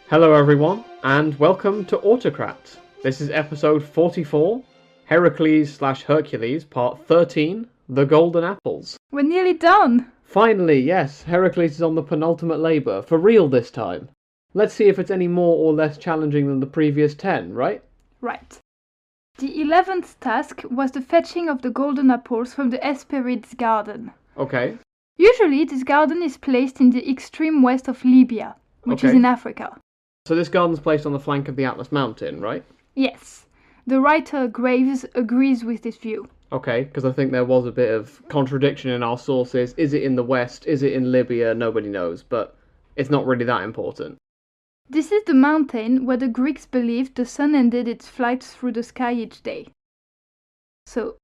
Hello everyone, and welcome to Autocrat. This is episode 44, Heracles/Hercules, part 13, The Golden Apples. We're nearly done! Finally, yes, Heracles is on the penultimate labour, for real this time. Let's see if it's any more or less challenging than the previous 10, right? Right. The 11th task was the fetching of the golden apples from the Hesperids' garden. Okay. Usually this garden is placed in the extreme west of Libya, which is in Africa. So this garden's placed on the flank of the Atlas Mountain, right? Yes. The writer Graves agrees with this view. Okay, because I think there was a bit of contradiction in our sources. Is it in the west? Is it in Libya? Nobody knows, but it's not really that important. This is the mountain where the Greeks believed the sun ended its flight through the sky each day. So,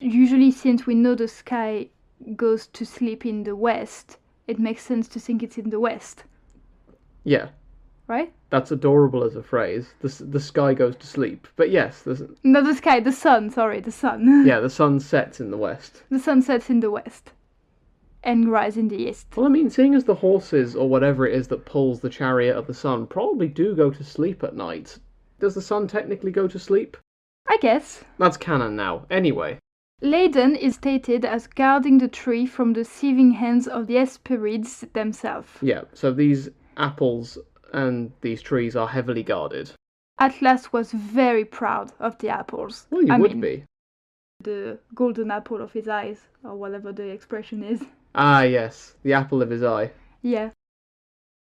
usually since we know the sky goes to sleep in the west, it makes sense to think it's in the west. Yeah. Right? That's adorable as a phrase. The sky goes to sleep. But yes, not the sky, the sun, sorry, the sun. Yeah, the sun sets in the west. The sun sets in the west. And rise in the east. Well, I mean, seeing as the horses, or whatever it is that pulls the chariot of the sun, probably do go to sleep at night. Does the sun technically go to sleep? I guess. That's canon now. Anyway. Ladon is stated as guarding the tree from the thieving hands of the Hesperids themselves. Yeah, so these apples and these trees are heavily guarded. Atlas was very proud of the apples. Well, you would be. The golden apple of his eyes, or whatever the expression is. Ah, yes, the apple of his eye. Yeah.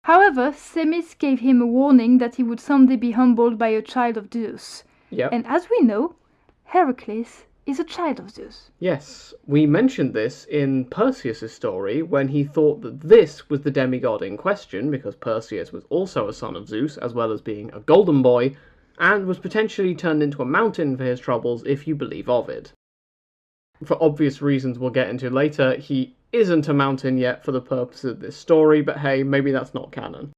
However, Themis gave him a warning that he would someday be humbled by a child of Zeus. Yep. And as we know, Heracles is a child of Zeus. Yes, we mentioned this in Perseus' story when he thought that this was the demigod in question, because Perseus was also a son of Zeus, as well as being a golden boy, and was potentially turned into a mountain for his troubles if you believe Ovid. For obvious reasons we'll get into later, he isn't a mountain yet for the purpose of this story, but hey, maybe that's not canon.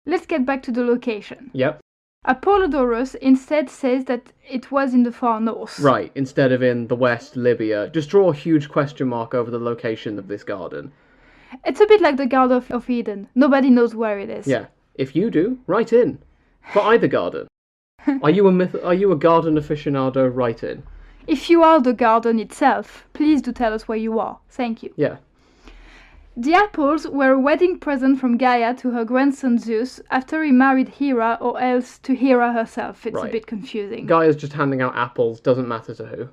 Let's get back to the location. Yep. Apollodorus instead says that it was in the far north. Right, instead of in the west, Libya. Just draw a huge question mark over the location of this garden. It's a bit like the Garden of Eden. Nobody knows where it is. Yeah. If you do, write in. For either garden. Are you a garden aficionado? Write in. If you are the garden itself, please do tell us where you are. Thank you. Yeah. The apples were a wedding present from Gaia to her grandson Zeus after he married Hera, or else to Hera herself. It's a bit confusing. Gaia's just handing out apples, doesn't matter to who.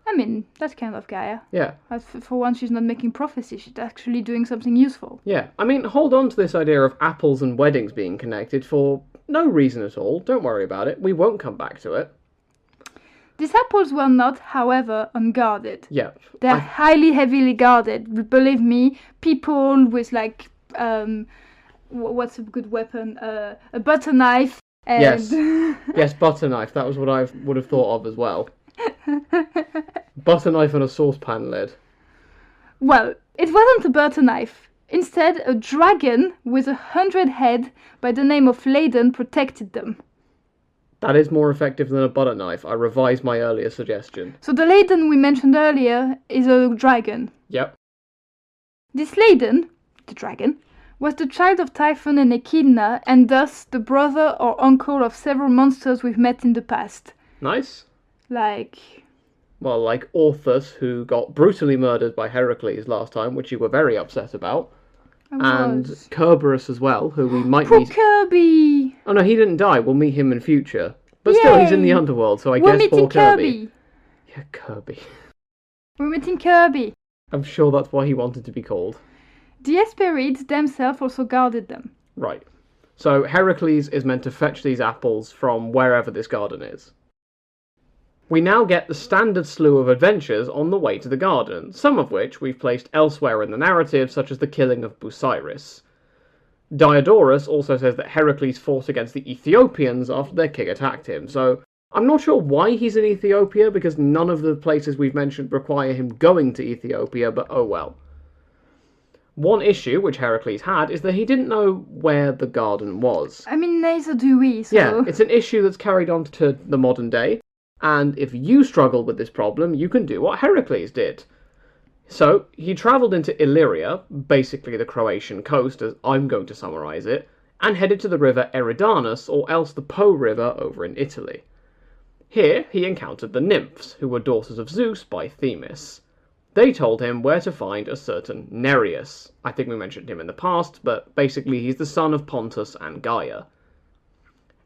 I mean, that's kind of Gaia. Yeah. For once, she's not making prophecy, she's actually doing something useful. Yeah. I mean, hold on to this idea of apples and weddings being connected for no reason at all. Don't worry about it. We won't come back to it. These apples were not, however, unguarded. Yeah. They're highly, heavily guarded. Believe me, people with what's a good weapon? A butter knife. And Yes. Yes, butter knife. That was what I would have thought of as well. Butter knife and a saucepan lid. Well, it wasn't a butter knife. Instead, a dragon with 100 heads by the name of Ladon protected them. That is more effective than a butter knife. I revised my earlier suggestion. So the Ladon we mentioned earlier is a dragon. Yep. This Ladon, the dragon, was the child of Typhon and Echidna, and thus the brother or uncle of several monsters we've met in the past. Nice. Like Orthus, who got brutally murdered by Heracles last time, which you were very upset about. And Guerber as well, who we might meet. Kirby! Oh no, he didn't die. We'll meet him in future. But still, he's in the underworld, so I guess poor Kirby. Yeah, Kirby. We're meeting Kirby. I'm sure that's why he wanted to be called. The Hesperids themselves also guarded them. Right. So Heracles is meant to fetch these apples from wherever this garden is. We now get the standard slew of adventures on the way to the garden, some of which we've placed elsewhere in the narrative, such as the killing of Busiris. Diodorus also says that Heracles fought against the Ethiopians after their king attacked him, so I'm not sure why he's in Ethiopia, because none of the places we've mentioned require him going to Ethiopia, but oh well. One issue which Heracles had is that he didn't know where the garden was. I mean, neither do we, so... Yeah, it's an issue that's carried on to the modern day, and if you struggle with this problem, you can do what Heracles did. So, he travelled into Illyria, basically the Croatian coast, as I'm going to summarise it, and headed to the river Eridanus, or else the Po River over in Italy. Here he encountered the nymphs, who were daughters of Zeus by Themis. They told him where to find a certain Nereus. I think we mentioned him in the past, but basically he's the son of Pontus and Gaia.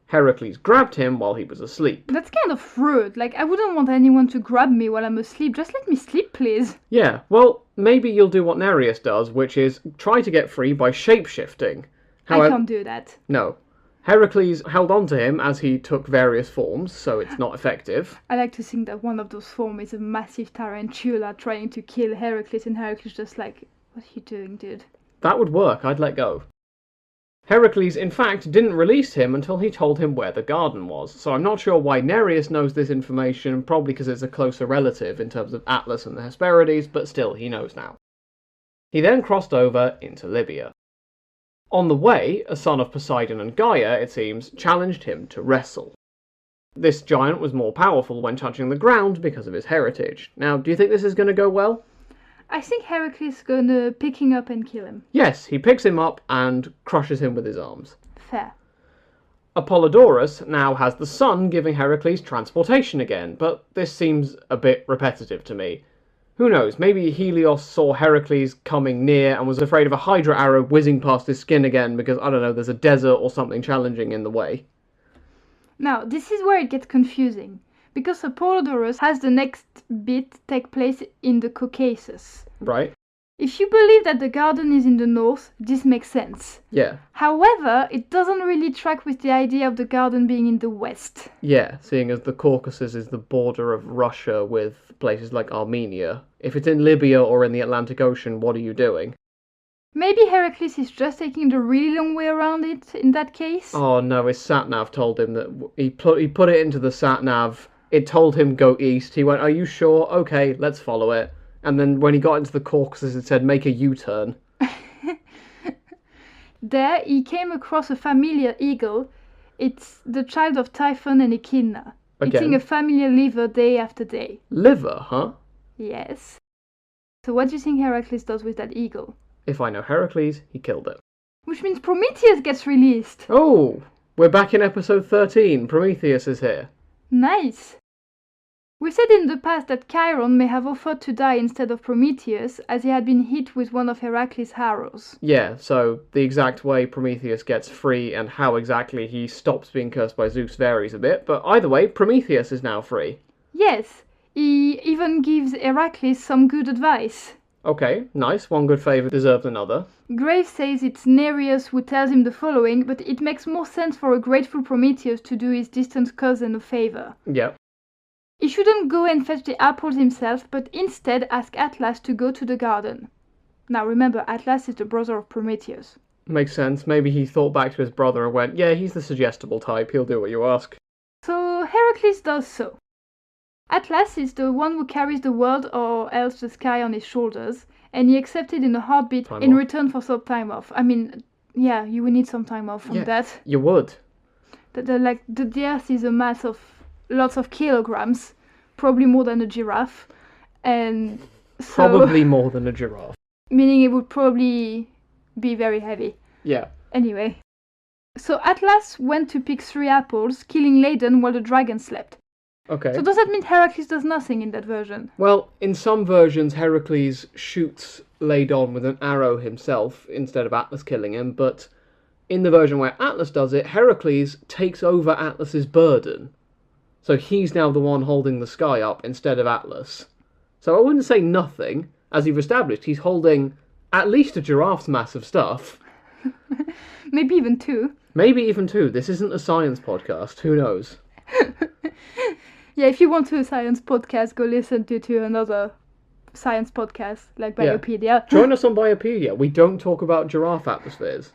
Heracles grabbed him while he was asleep. That's kind of rude. Like, I wouldn't want anyone to grab me while I'm asleep. Just let me sleep, please. Yeah, well, maybe you'll do what Nereus does, which is try to get free by shape-shifting. I can't do that. No. Heracles held on to him as he took various forms, so it's not effective. I like to think that one of those forms is a massive tarantula trying to kill Heracles, and Heracles just like, what are you doing, dude? That would work, I'd let go. Heracles, in fact, didn't release him until he told him where the garden was, so I'm not sure why Nereus knows this information, probably because it's a closer relative in terms of Atlas and the Hesperides, but still, he knows now. He then crossed over into Libya. On the way, a son of Poseidon and Gaia, it seems, challenged him to wrestle. This giant was more powerful when touching the ground because of his heritage. Now, do you think this is going to go well? I think Heracles is going to pick him up and kill him. Yes, he picks him up and crushes him with his arms. Fair. Apollodorus now has the sun giving Heracles transportation again, but this seems a bit repetitive to me. Who knows, maybe Helios saw Heracles coming near and was afraid of a Hydra arrow whizzing past his skin again because, I don't know, there's a desert or something challenging in the way. Now, this is where it gets confusing, because Apollodorus has the next bit take place in the Caucasus. Right. If you believe that the garden is in the north, this makes sense. Yeah. However, it doesn't really track with the idea of the garden being in the west. Yeah, seeing as the Caucasus is the border of Russia with places like Armenia. If it's in Libya or in the Atlantic Ocean, what are you doing? Maybe Heracles is just taking the really long way around it in that case? Oh no, his sat-nav told him that he put it into the sat-nav. It told him go east. He went, are you sure? Okay, let's follow it. And then when he got into the Caucasus, it said, make a U-turn. There, he came across a familiar eagle. It's the child of Typhon and Echidna, eating a familiar liver day after day. Liver, huh? Yes. So what do you think Heracles does with that eagle? If I know Heracles, he killed it. Which means Prometheus gets released. Oh, we're back in episode 13. Prometheus is here. Nice. We said in the past that Chiron may have offered to die instead of Prometheus, as he had been hit with one of Heracles' arrows. Yeah, so the exact way Prometheus gets free and how exactly he stops being cursed by Zeus varies a bit, but either way, Prometheus is now free. Yes, he even gives Heracles some good advice. Okay, nice. One good favour deserves another. Graves says it's Nereus who tells him the following, but it makes more sense for a grateful Prometheus to do his distant cousin a favour. Yep. He shouldn't go and fetch the apples himself, but instead ask Atlas to go to the garden. Now remember, Atlas is the brother of Prometheus. Makes sense. Maybe he thought back to his brother and went, yeah, he's the suggestible type, he'll do what you ask. So Heracles does so. Atlas is the one who carries the world or else the sky on his shoulders, and he accepted in a heartbeat in return for some time off. I mean, yeah, you will need some time off from that. You would. The Earth is a mass of lots of kilograms, probably more than a giraffe, and so... Probably more than a giraffe. Meaning it would probably be very heavy. Yeah. Anyway. So Atlas went to pick 3 apples, killing Ladon while the dragon slept. Okay. So does that mean Heracles does nothing in that version? Well, in some versions, Heracles shoots Ladon with an arrow himself instead of Atlas killing him, but in the version where Atlas does it, Heracles takes over Atlas's burden. So he's now the one holding the sky up instead of Atlas. So I wouldn't say nothing. As you've established, he's holding at least a giraffe's mass of stuff. Maybe even 2. Maybe even 2. This isn't a science podcast. Who knows? Yeah, if you want to a science podcast, go listen to another science podcast, like Biopedia. Yeah. Join us on Biopedia. We don't talk about giraffe atmospheres.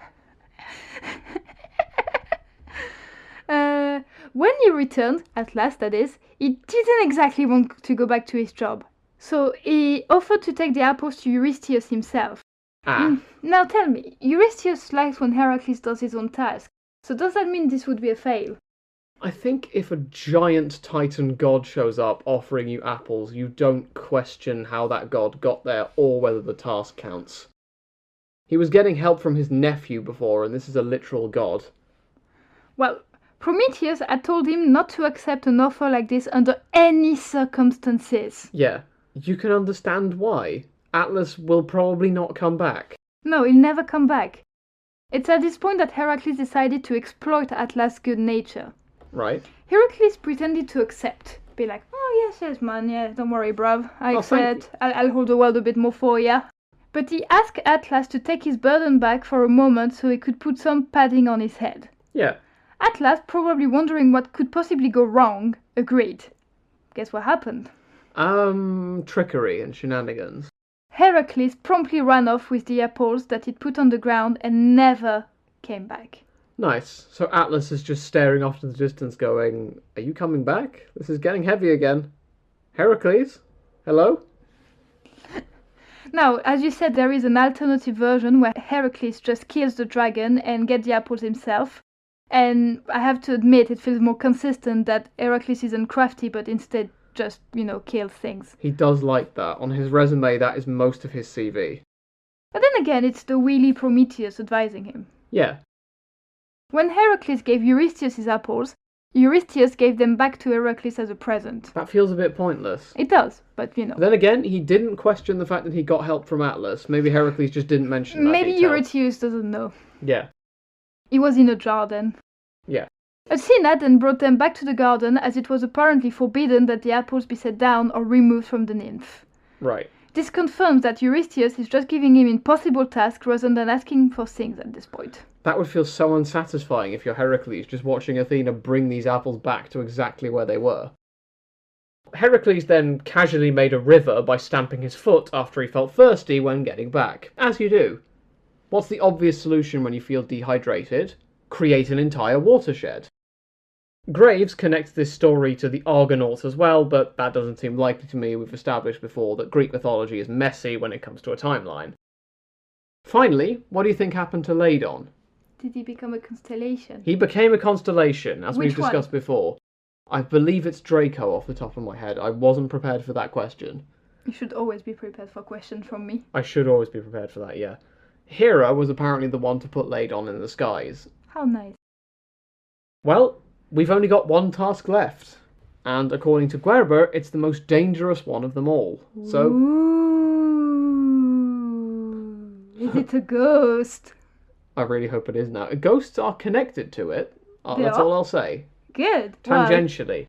When he returned, at last that is, he didn't exactly want to go back to his job. So he offered to take the apples to Eurystheus himself. Now tell me, Eurystheus likes when Heracles does his own task. So does that mean this would be a fail? I think if a giant titan god shows up offering you apples, you don't question how that god got there or whether the task counts. He was getting help from his nephew before, and this is a literal god. Well, Prometheus had told him not to accept an offer like this under any circumstances. Yeah, you can understand why. Atlas will probably not come back. No, he'll never come back. It's at this point that Heracles decided to exploit Atlas' good nature. Right. Heracles pretended to accept. Be like, oh yes, man, yeah, don't worry, bruv. I accept. I'll hold the world a bit more for ya. But he asked Atlas to take his burden back for a moment so he could put some padding on his head. Yeah. Atlas, probably wondering what could possibly go wrong, agreed. Guess what happened? Trickery and shenanigans. Heracles promptly ran off with the apples that he'd put on the ground and never came back. Nice. So Atlas is just staring off to the distance going, are you coming back? This is getting heavy again. Heracles? Hello? Now, as you said, there is an alternative version where Heracles just kills the dragon and gets the apples himself. And I have to admit, it feels more consistent that Heracles isn't crafty, but instead just, kills things. He does like that. On his resume, that is most of his CV. But then again, it's the wily Prometheus advising him. Yeah. When Heracles gave Eurystheus his apples, Eurystheus gave them back to Heracles as a present. That feels a bit pointless. It does, but Then again, he didn't question the fact that he got help from Atlas. Maybe Heracles just didn't mention that Maybe detail. Eurystheus doesn't know. Yeah. He was in a jar then. Yeah. Athena then brought them back to the garden, as it was apparently forbidden that the apples be set down or removed from the nymph. Right. This confirms that Eurystheus is just giving him impossible tasks rather than asking for things at this point. That would feel so unsatisfying if you're Heracles, just watching Athena bring these apples back to exactly where they were. Heracles then casually made a river by stamping his foot after he felt thirsty when getting back. As you do. What's the obvious solution when you feel dehydrated? Create an entire watershed. Graves connects this story to the Argonauts as well, but that doesn't seem likely to me. We've established before that Greek mythology is messy when it comes to a timeline. Finally, what do you think happened to Ladon? Did he become a constellation? He became a constellation, as Which we've discussed before. I believe it's Draco off the top of my head. I wasn't prepared for that question. You should always be prepared for questions from me. I should always be prepared for that, yeah. Hera was apparently the one to put Ladon in the skies. How nice. Well, we've only got one task left. And according to Guerber, it's the most dangerous one of them all. So... Ooh. Is it a ghost? I really hope it is now. Ghosts are connected to it. They That's are? all I'll say. Good. Tangentially. Well,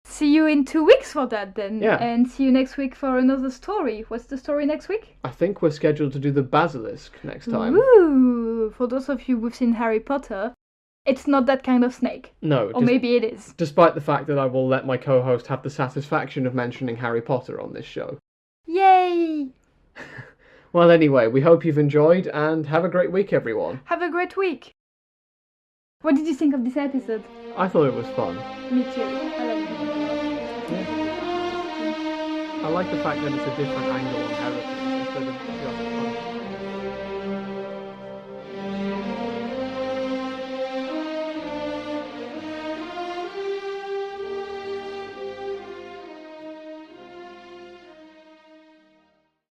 see you in 2 weeks for that then. Yeah. And see you next week for another story. What's the story next week? I think we're scheduled to do the Basilisk next time. Ooh. For those of you who've seen Harry Potter, it's not that kind of snake. No. Or maybe it is. Despite the fact that I will let my co-host have the satisfaction of mentioning Harry Potter on this show. Yay! Well, anyway, we hope you've enjoyed, and have a great week, everyone. Have a great week. What did you think of this episode? I thought it was fun. Me too. I love it. Yeah. I like the fact that it's a different angle on Heracles instead of